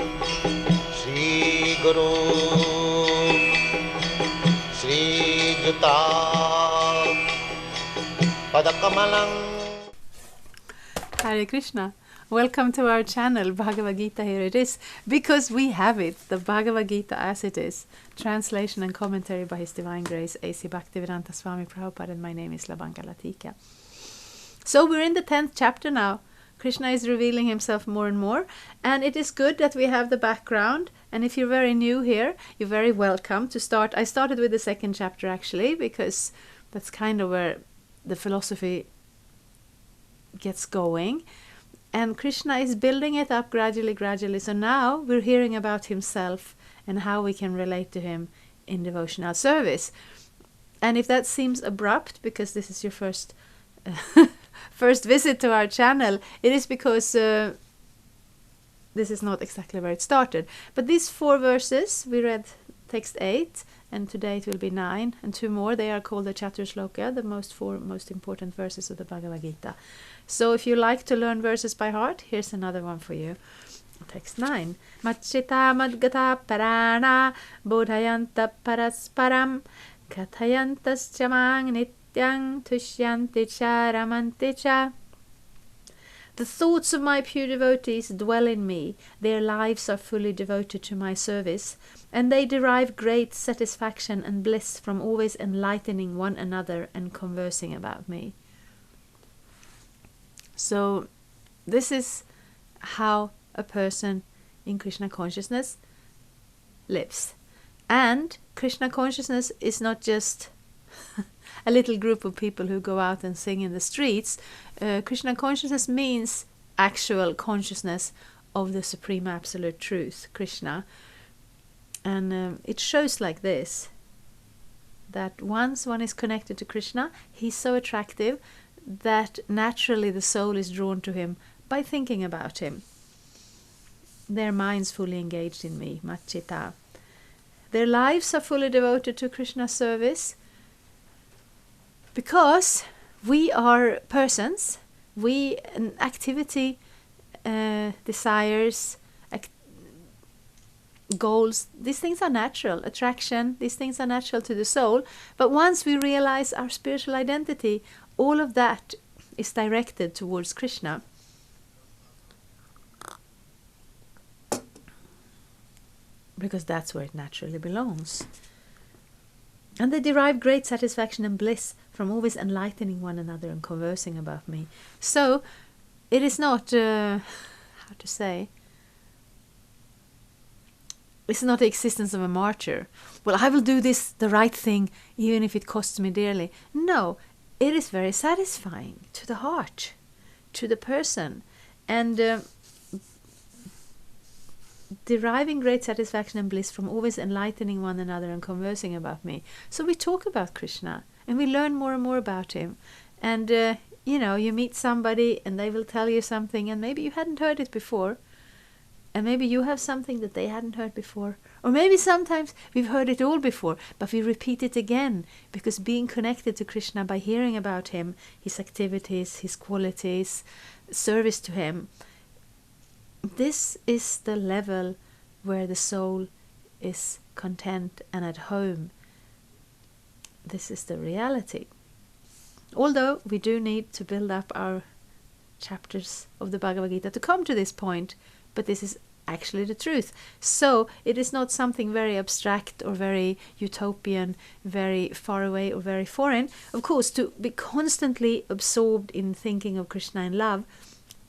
Shri Guru Shri Juta Padakamalang. Hare Krishna. Welcome to our channel, Bhagavad-gita. Here it is, because we have it, the Bhagavad-gita as it is. Translation and commentary by His Divine Grace, A.C. Bhaktivedanta Swami Prabhupada, and my name is Labanka Latika. So we're in the 10th chapter now. Krishna is revealing himself more and more, and it is good that we have the background. And if you're very new here, you're very welcome to start. I started with the 2nd chapter actually, because that's kind of where the philosophy gets going. And Krishna is building it up gradually. So now we're hearing about himself and how we can relate to him in devotional service. And if that seems abrupt, because this is your first visit to our channel, it is because this is not exactly where it started. But these 4 verses, we read text 8, and today it will be 9, and 2 more. They are called the Chaturshloka, the 4 most important verses of the Bhagavad-gita. So if you like to learn verses by heart, here's another one for you. Text 9. Machita madgata parana bodhayanta parasparam kathayantas chamang nityang tushyanti cha ramanti cha. The thoughts of my pure devotees dwell in me. Their lives are fully devoted to my service, and they derive great satisfaction and bliss from always enlightening one another and conversing about me. So this is how a person in Krishna consciousness lives. And Krishna consciousness is not just a little group of people who go out and sing in the streets. Krishna consciousness means actual consciousness of the Supreme Absolute Truth, Krishna. And it shows like this, that once one is connected to Krishna, he's so attractive that naturally the soul is drawn to him by thinking about him. Their minds fully engaged in me, Machita. Their lives are fully devoted to Krishna's service, because we are persons, activity, desires, goals, these things are natural. Attraction, these things are natural to the soul. But once we realize our spiritual identity, all of that is directed towards Krishna. Because that's where it naturally belongs. And they derive great satisfaction and bliss from always enlightening one another and conversing about me. So, it is not, it's not the existence of a martyr. Well, I will do the right thing, even if it costs me dearly. No, it is very satisfying to the heart, to the person. And deriving great satisfaction and bliss from always enlightening one another and conversing about me. So we talk about Krishna, and we learn more and more about him. And, you meet somebody and they will tell you something, and maybe you hadn't heard it before. And maybe you have something that they hadn't heard before. Or maybe sometimes we've heard it all before, but we repeat it again, because being connected to Krishna by hearing about him, his activities, his qualities, service to him, this is the level where the soul is content and at home. This is the reality. Although we do need to build up our chapters of the Bhagavad-gita to come to this point, but this is actually the truth. So it is not something very abstract or very utopian, very far away or very foreign. Of course, to be constantly absorbed in thinking of Krishna and love,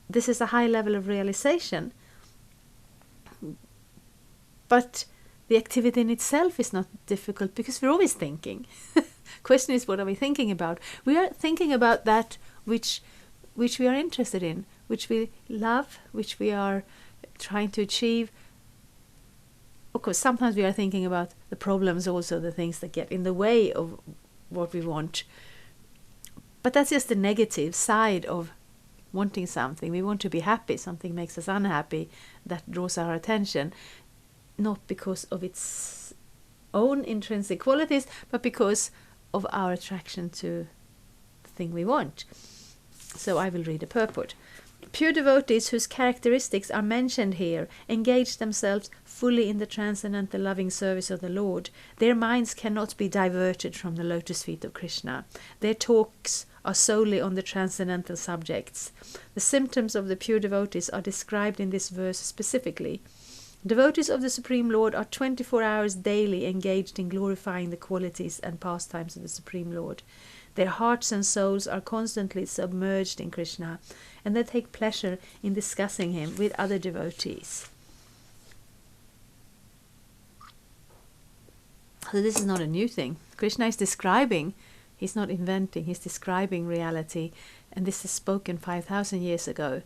this is a high level of realization. But the activity in itself is not difficult, because we're always thinking. Question is, what are we thinking about? We are thinking about that which we are interested in, which we love, which we are trying to achieve. Of course, sometimes we are thinking about the problems also, the things that get in the way of what we want. But that's just the negative side of wanting something. We want to be happy. Something makes us unhappy. That draws our attention. Not because of its own intrinsic qualities, but because of our attraction to the thing we want. So I will read a purport. Pure devotees whose characteristics are mentioned here engage themselves fully in the transcendental loving service of the Lord. Their minds cannot be diverted from the lotus feet of Krishna. Their talks are solely on the transcendental subjects. The symptoms of the pure devotees are described in this verse specifically. Devotees of the Supreme Lord are 24 hours daily engaged in glorifying the qualities and pastimes of the Supreme Lord. Their hearts and souls are constantly submerged in Krishna, and they take pleasure in discussing him with other devotees. So this is not a new thing. Krishna is describing, he's not inventing, he's describing reality, and this is spoken 5,000 years ago.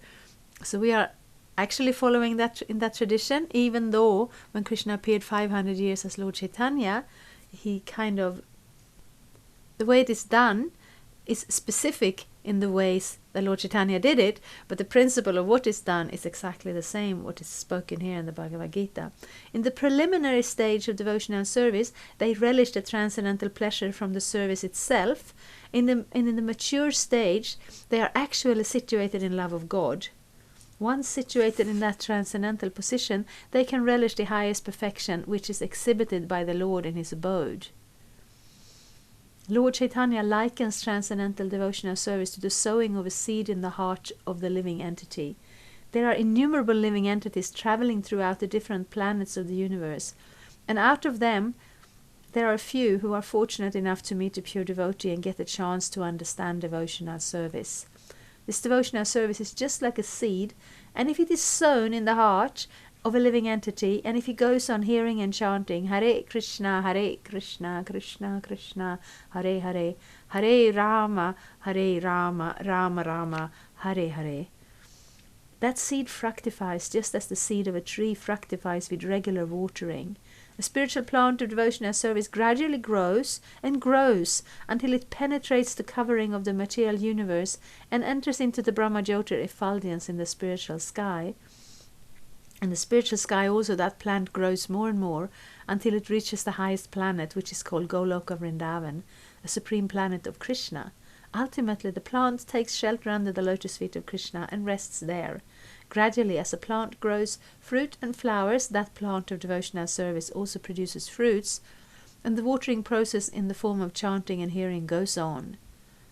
So we are actually following that in that tradition, even though when Krishna appeared 500 years as Lord Chaitanya, he kind of, the way it is done is specific in the ways that Lord Chaitanya did it, but the principle of what is done is exactly the same, what is spoken here in the Bhagavad-gita. In the preliminary stage of devotional service, they relish the transcendental pleasure from the service itself. In the mature stage, they are actually situated in love of God. Once situated in that transcendental position, they can relish the highest perfection which is exhibited by the Lord in his abode. Lord Chaitanya likens transcendental devotional service to the sowing of a seed in the heart of the living entity. There are innumerable living entities traveling throughout the different planets of the universe, and out of them there are a few who are fortunate enough to meet a pure devotee and get a chance to understand devotional service. This devotional service is just like a seed, and if it is sown in the heart of a living entity, and if he goes on hearing and chanting Hare Krishna, Krishna Krishna, Hare Hare, Hare Rama, Rama Rama, Hare Hare, that seed fructifies just as the seed of a tree fructifies with regular watering. A spiritual plant of devotional service gradually grows and grows until it penetrates the covering of the material universe and enters into the Brahmajyotir effulgence in the spiritual sky. In the spiritual sky also that plant grows more and more until it reaches the highest planet, which is called Goloka Vrindavan, a supreme planet of Krishna. Ultimately, the plant takes shelter under the lotus feet of Krishna and rests there. Gradually, as a plant grows fruit and flowers, that plant of devotional service also produces fruits, and the watering process in the form of chanting and hearing goes on.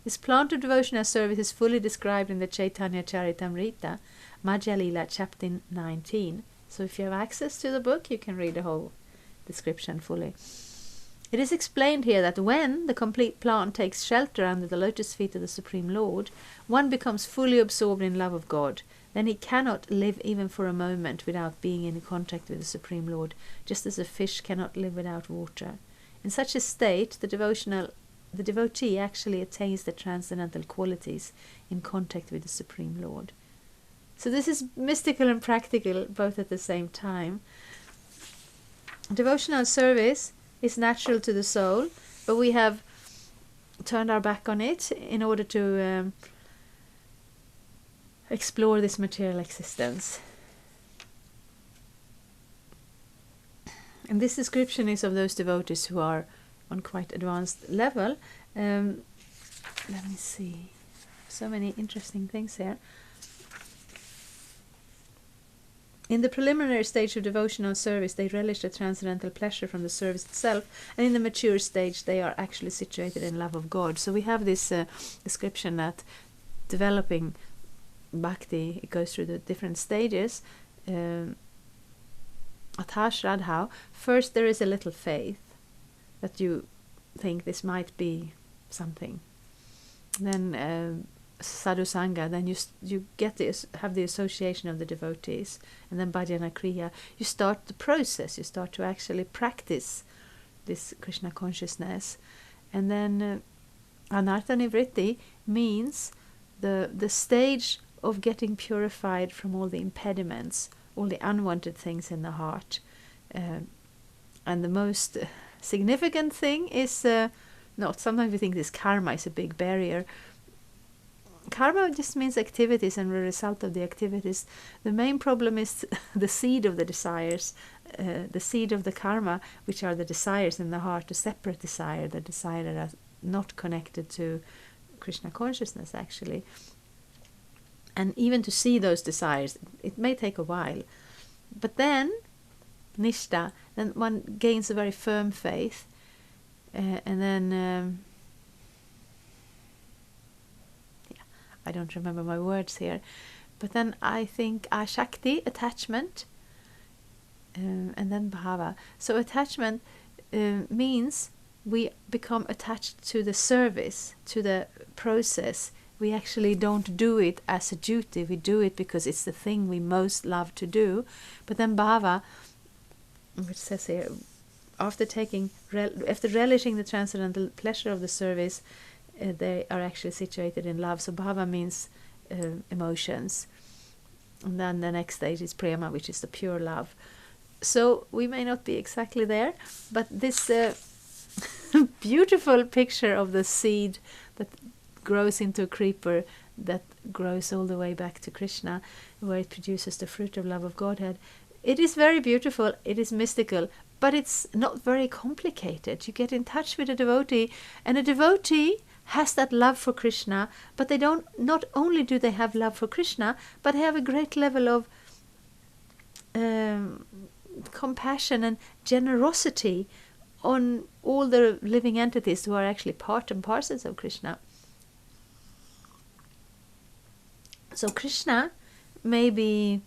This plant of devotional service is fully described in the Chaitanya Charitamrita, Madhya Lila, chapter 19. So if you have access to the book, you can read the whole description fully. It is explained here that when the complete plant takes shelter under the lotus feet of the Supreme Lord, one becomes fully absorbed in love of God. Then he cannot live even for a moment without being in contact with the Supreme Lord, just as a fish cannot live without water. In such a state, the devotee actually attains the transcendental qualities in contact with the Supreme Lord. So this is mystical and practical both at the same time. Devotional service is natural to the soul, but we have turned our back on it in order to explore this material existence. And this description is of those devotees who are on quite advanced level. Let me see. So many interesting things here. In the preliminary stage of devotional service, they relish the transcendental pleasure from the service itself, and in the mature stage, they are actually situated in love of God. So we have this description that developing bhakti, it goes through the different stages. Atha Shraddha, first there is a little faith that you think this might be something. Then sadhu sangha, then you get this, have the association of the devotees, and then bhajana kriya. You start the process. You start to actually practice this Krishna consciousness, and then anartha nivritti means the stage of getting purified from all the impediments, all the unwanted things in the heart, and the most significant thing is not. Sometimes we think this karma is a big barrier. Karma just means activities and the result of the activities. The main problem is the seed of the desires, the seed of the karma, which are the desires in the heart, the separate desire, the desire that are not connected to Krishna consciousness actually. And even to see those desires, it may take a while. But then, nishta, then one gains a very firm faith. And then, I don't remember my words here. But then I think ashakti, attachment, and then bhava. So attachment means we become attached to the service, to the process. We actually don't do it as a duty. We do it because it's the thing we most love to do. But then bhava, which says here, after relishing the transcendental pleasure of the service, they are actually situated in love. So bhava means emotions. And then the next stage is prema, which is the pure love. So we may not be exactly there, but this beautiful picture of the seed that grows into a creeper that grows all the way back to Krishna, where it produces the fruit of love of Godhead. It is very beautiful, it is mystical, but it's not very complicated. You get in touch with a devotee, and a devotee has that love for Krishna, but they don't, not only do they have love for Krishna, but they have a great level of compassion and generosity on all the living entities who are actually part and parcels of Krishna. So Krishna may be,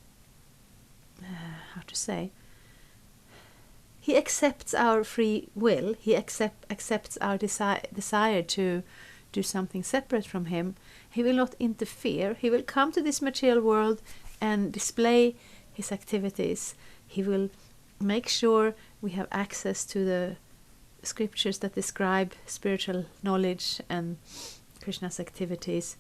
he accepts our free will, he accepts our desire to do something separate from him. He will not interfere. He will come to this material world and display his activities. He will make sure we have access to the scriptures that describe spiritual knowledge and Krishna's activities.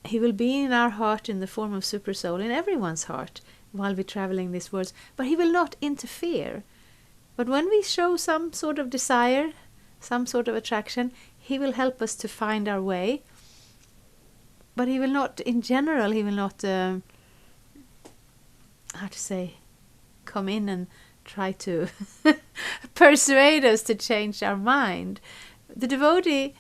He will be in our heart in the form of super soul, in everyone's heart, while we're traveling this world. But he will not interfere. But when we show some sort of desire, some sort of attraction, he will help us to find our way. But he will not, in general, he will not, come in and try to persuade us to change our mind. The devotee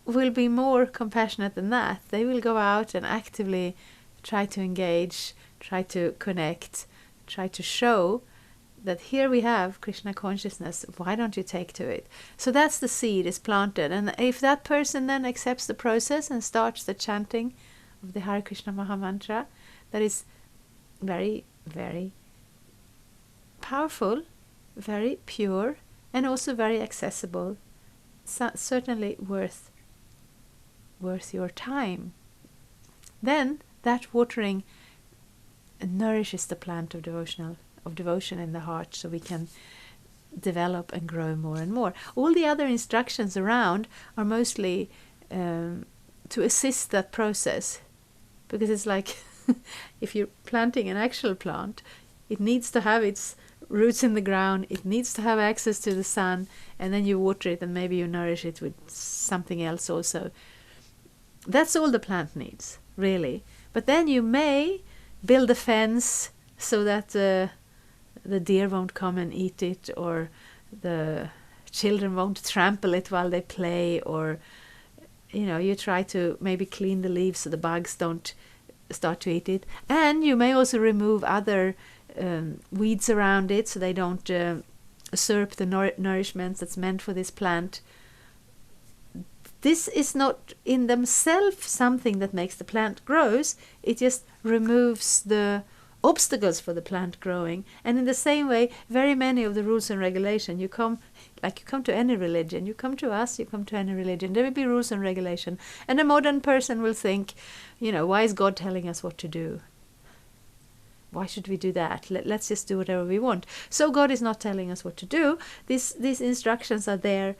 will be more compassionate than that. They will go out and actively try to engage, try to connect, try to show that here we have Krishna consciousness, why don't you take to it? So that's the seed is planted. And if that person then accepts the process and starts the chanting of the Hare Krishna Maha Mantra, that is very, very powerful, very pure, and also very accessible. Certainly worth your time. Then that watering nourishes the plant of devotion in the heart, so we can develop and grow more and more. All the other instructions around are mostly to assist that process, because it's like if you're planting an actual plant, it needs to have its roots in the ground, it needs to have access to the sun, and then you water it and maybe you nourish it with something else also. That's all the plant needs, really. But then you may build a fence so that the deer won't come and eat it, or the children won't trample it while they play, or you try to maybe clean the leaves so the bugs don't start to eat it. And you may also remove other weeds around it so they don't usurp the nourishment that's meant for this plant. This is not in themselves something that makes the plant grows. It just removes the obstacles for the plant growing. And in the same way, very many of the rules and regulation, you come to any religion, you come to us, you come to any religion, there will be rules and regulation. And a modern person will think, why is God telling us what to do? Why should we do that? Let's just do whatever we want. So God is not telling us what to do. These instructions are there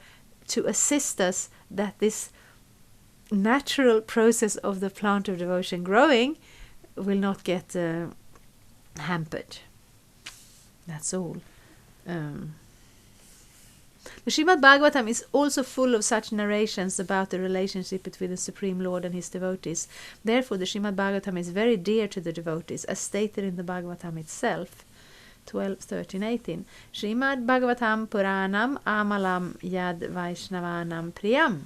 to assist us that this natural process of the plant of devotion growing will not get hampered. That's all. The Srimad Bhagavatam is also full of such narrations about the relationship between the Supreme Lord and his devotees. Therefore, the Srimad Bhagavatam is very dear to the devotees, as stated in the Bhagavatam itself. 12, 13, 18. Srimad Bhagavatam Puranam Amalam Yad Vaishnavanam Priyam.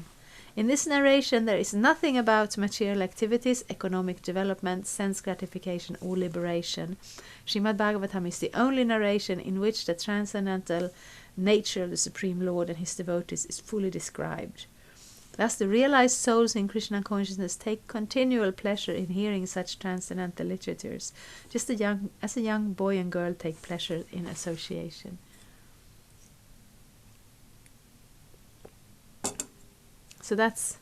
In this narration, there is nothing about material activities, economic development, sense gratification, or liberation. Srimad Bhagavatam is the only narration in which the transcendental nature of the Supreme Lord and his devotees is fully described. Thus, the realized souls in Krishna consciousness take continual pleasure in hearing such transcendental literatures, just as a young boy and girl take pleasure in association. So that's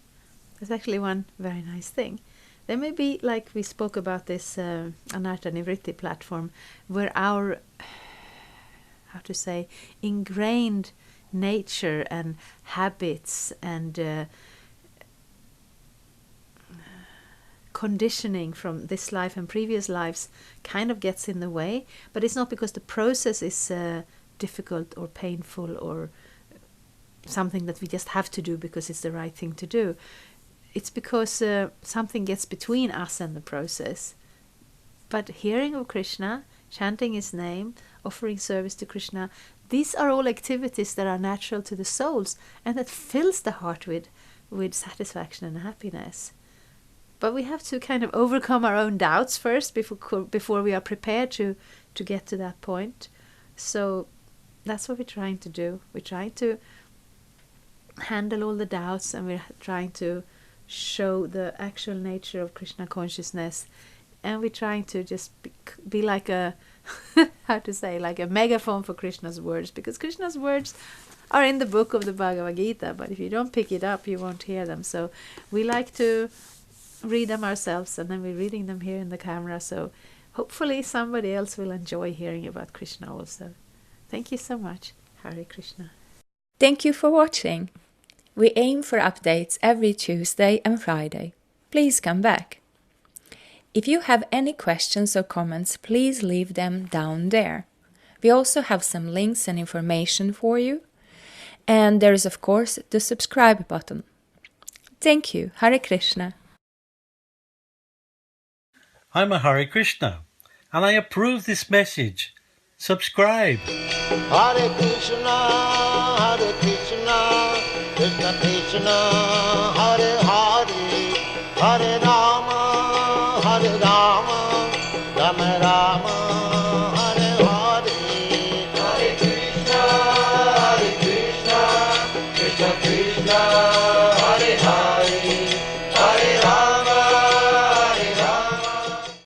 actually one very nice thing. There may be, like we spoke about this Anartha Nivritti platform, where our, ingrained nature and habits and conditioning from this life and previous lives kind of gets in the way. But it's not because the process is difficult or painful or something that we just have to do because it's the right thing to do. It's because something gets between us and the process. But hearing of Krishna, chanting his name, offering service to Krishna, these are all activities that are natural to the souls and that fills the heart with satisfaction and happiness. But we have to kind of overcome our own doubts first before we are prepared to get to that point. So that's what we're trying to do. We're trying to handle all the doubts, and we're trying to show the actual nature of Krishna consciousness, and we're trying to just be like a like a megaphone for Krishna's words, because Krishna's words are in the book of the Bhagavad-gita, but if you don't pick it up, you won't hear them. So we like to read them ourselves, and then we're reading them here in the camera, so hopefully somebody else will enjoy hearing about Krishna also. Thank you so much. Hare Krishna. Thank you for watching. We aim for updates every Tuesday and Friday. Please come back. If you have any questions or comments, please leave them down there. We also have some links and information for you. And there is, of course, the subscribe button. Thank you. Hare Krishna. I'm a Hare Krishna, and I approve this message. Subscribe. Hare Krishna, Krishna Krishna, Hare Hare, Hare Rama.